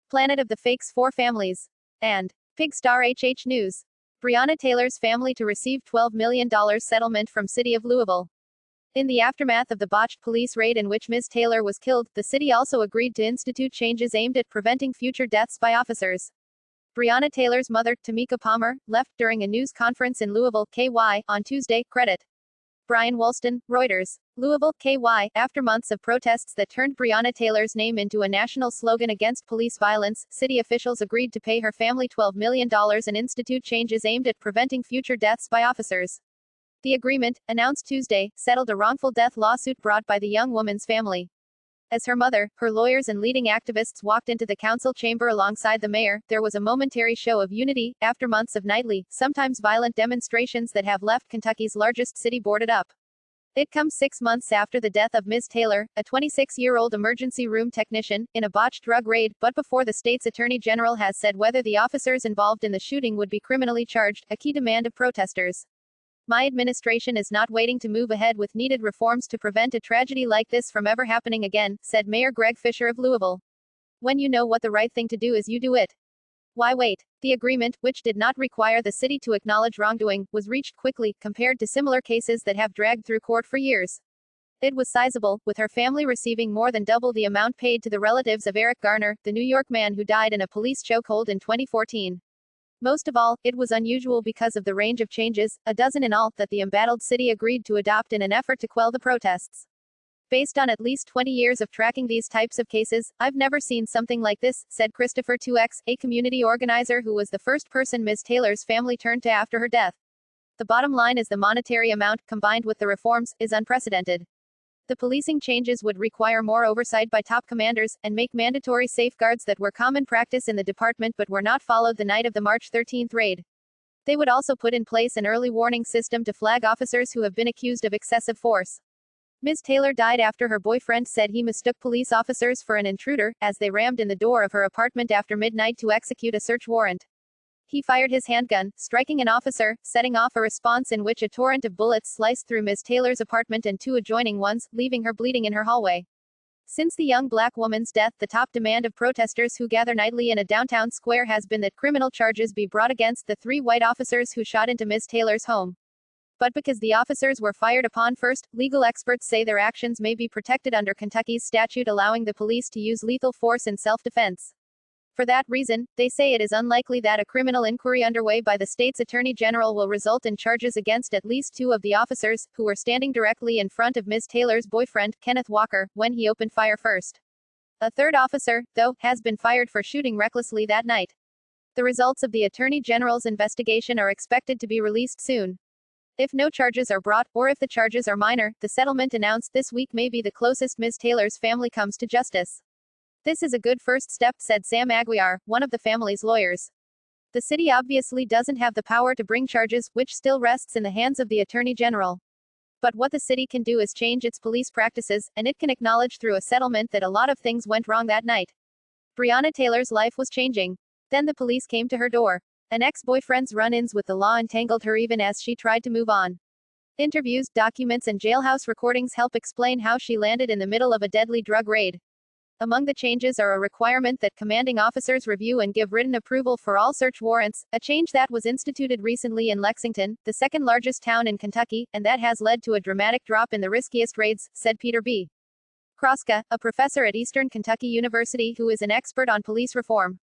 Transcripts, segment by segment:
Planet of the Fakes 4 Families. And Pig Star HH News. Breonna Taylor's family to receive $12 million settlement from City of Louisville. In the aftermath of the botched police raid in which Ms. Taylor was killed, the city also agreed to institute changes aimed at preventing future deaths by officers. Breonna Taylor's mother, Tamika Palmer, left during a news conference in Louisville, KY, on Tuesday. Credit Brian Woolston, Reuters. Louisville, KY. After months of protests that turned Breonna Taylor's name into a national slogan against police violence, city officials agreed to pay her family $12 million and institute changes aimed at preventing future deaths by officers. The agreement, announced Tuesday, settled a wrongful death lawsuit brought by the young woman's family. As her mother, her lawyers and leading activists walked into the council chamber alongside the mayor, there was a momentary show of unity, after months of nightly, sometimes violent demonstrations that have left Kentucky's largest city boarded up. It comes 6 months after the death of Ms. Taylor, a 26-year-old emergency room technician, in a botched drug raid, but before the state's attorney general has said whether the officers involved in the shooting would be criminally charged, a key demand of protesters. My administration is not waiting to move ahead with needed reforms to prevent a tragedy like this from ever happening again, said Mayor Greg Fisher of Louisville. When you know what the right thing to do is, you do it. Why wait? The agreement, which did not require the city to acknowledge wrongdoing, was reached quickly, compared to similar cases that have dragged through court for years. It was sizable, with her family receiving more than double the amount paid to the relatives of Eric Garner, the New York man who died in a police chokehold in 2014. Most of all, it was unusual because of the range of changes, a dozen in all, that the embattled city agreed to adopt in an effort to quell the protests. Based on at least 20 years of tracking these types of cases, I've never seen something like this, said Christopher 2X, a community organizer who was the first person Ms. Taylor's family turned to after her death. The bottom line is the monetary amount, combined with the reforms, is unprecedented. The policing changes would require more oversight by top commanders, and make mandatory safeguards that were common practice in the department but were not followed the night of the March 13 raid. They would also put in place an early warning system to flag officers who have been accused of excessive force. Ms. Taylor died after her boyfriend said he mistook police officers for an intruder, as they rammed in the door of her apartment after midnight to execute a search warrant. He fired his handgun, striking an officer, setting off a response in which a torrent of bullets sliced through Ms. Taylor's apartment and 2 adjoining ones, leaving her bleeding in her hallway. Since the young black woman's death, the top demand of protesters who gather nightly in a downtown square has been that criminal charges be brought against the 3 white officers who shot into Ms. Taylor's home. But because the officers were fired upon first, legal experts say their actions may be protected under Kentucky's statute allowing the police to use lethal force in self-defense. For that reason, they say it is unlikely that a criminal inquiry underway by the state's attorney general will result in charges against at least 2 of the officers, who were standing directly in front of Ms. Taylor's boyfriend, Kenneth Walker, when he opened fire first. A 3rd officer, though, has been fired for shooting recklessly that night. The results of the attorney general's investigation are expected to be released soon. If no charges are brought, or if the charges are minor, the settlement announced this week may be the closest Ms. Taylor's family comes to justice. This is a good first step, said Sam Aguiar, one of the family's lawyers. The city obviously doesn't have the power to bring charges, which still rests in the hands of the attorney general. But what the city can do is change its police practices, and it can acknowledge through a settlement that a lot of things went wrong that night. Breonna Taylor's life was changing. Then the police came to her door. An ex-boyfriend's run-ins with the law entangled her even as she tried to move on. Interviews, documents and jailhouse recordings help explain how she landed in the middle of a deadly drug raid. Among the changes are a requirement that commanding officers review and give written approval for all search warrants, a change that was instituted recently in Lexington, the 2nd largest town in Kentucky, and that has led to a dramatic drop in the riskiest raids, said Peter B. Kroska, a professor at Eastern Kentucky University who is an expert on police reform.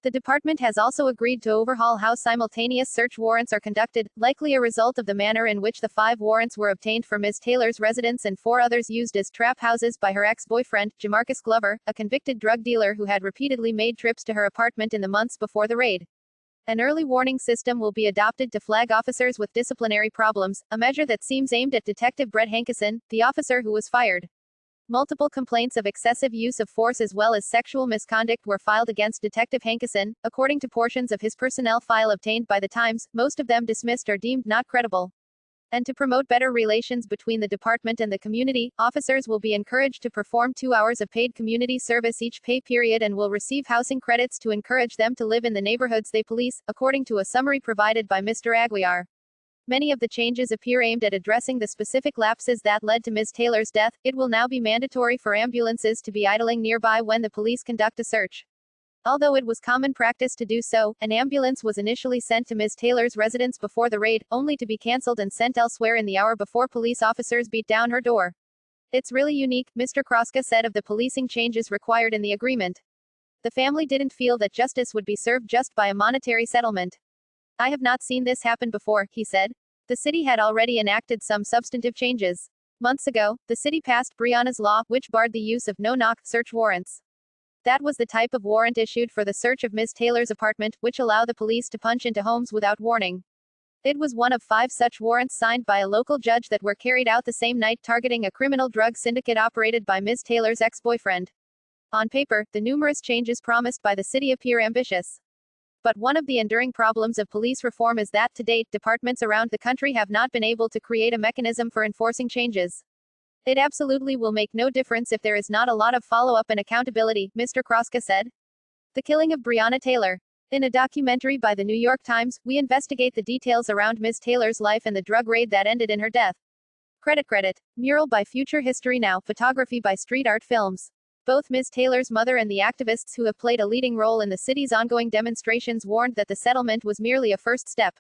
The department has also agreed to overhaul how simultaneous search warrants are conducted, likely a result of the manner in which the 5 warrants were obtained for Ms. Taylor's residence and 4 others used as trap houses by her ex-boyfriend, Jamarcus Glover, a convicted drug dealer who had repeatedly made trips to her apartment in the months before the raid. An early warning system will be adopted to flag officers with disciplinary problems, a measure that seems aimed at Detective Brett Hankison, the officer who was fired. Multiple complaints of excessive use of force as well as sexual misconduct were filed against Detective Hankison, according to portions of his personnel file obtained by the Times, most of them dismissed or deemed not credible. And to promote better relations between the department and the community, officers will be encouraged to perform 2 hours of paid community service each pay period and will receive housing credits to encourage them to live in the neighborhoods they police, according to a summary provided by Mr. Aguiar. Many of the changes appear aimed at addressing the specific lapses that led to Ms. Taylor's death. It will now be mandatory for ambulances to be idling nearby when the police conduct a search. Although it was common practice to do so, an ambulance was initially sent to Ms. Taylor's residence before the raid, only to be cancelled and sent elsewhere in the hour before police officers beat down her door. It's really unique, Mr. Kroska said of the policing changes required in the agreement. The family didn't feel that justice would be served just by a monetary settlement. I have not seen this happen before, he said. The city had already enacted some substantive changes. Months ago, the city passed Breonna's law, which barred the use of no-knock search warrants. That was the type of warrant issued for the search of Ms. Taylor's apartment, which allow the police to punch into homes without warning. It was one of 5 such warrants signed by a local judge that were carried out the same night targeting a criminal drug syndicate operated by Ms. Taylor's ex-boyfriend. On paper, the numerous changes promised by the city appear ambitious. But one of the enduring problems of police reform is that, to date, departments around the country have not been able to create a mechanism for enforcing changes. It absolutely will make no difference if there is not a lot of follow-up and accountability, Mr. Kroska said. The killing of Breonna Taylor. In a documentary by the New York Times, we investigate the details around Ms. Taylor's life and the drug raid that ended in her death. Credit. Mural by Future History Now, photography by Street Art Films. Both Ms. Taylor's mother and the activists who have played a leading role in the city's ongoing demonstrations warned that the settlement was merely a first step.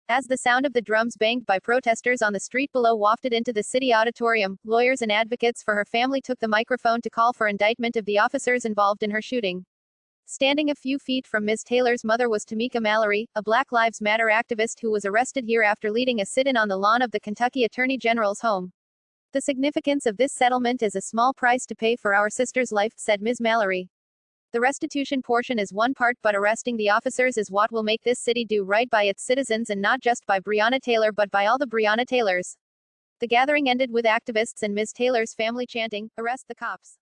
As the sound of the drums banged by protesters on the street below wafted into the city auditorium, lawyers and advocates for her family took the microphone to call for indictment of the officers involved in her shooting. Standing a few feet from Ms. Taylor's mother was Tamika Mallory, a Black Lives Matter activist who was arrested here after leading a sit-in on the lawn of the Kentucky Attorney General's home. The significance of this settlement is a small price to pay for our sister's life, said Ms. Mallory. The restitution portion is one part, but arresting the officers is what will make this city do right by its citizens, and not just by Breonna Taylor but by all the Breonna Taylors. The gathering ended with activists and Ms. Taylor's family chanting, "Arrest the cops."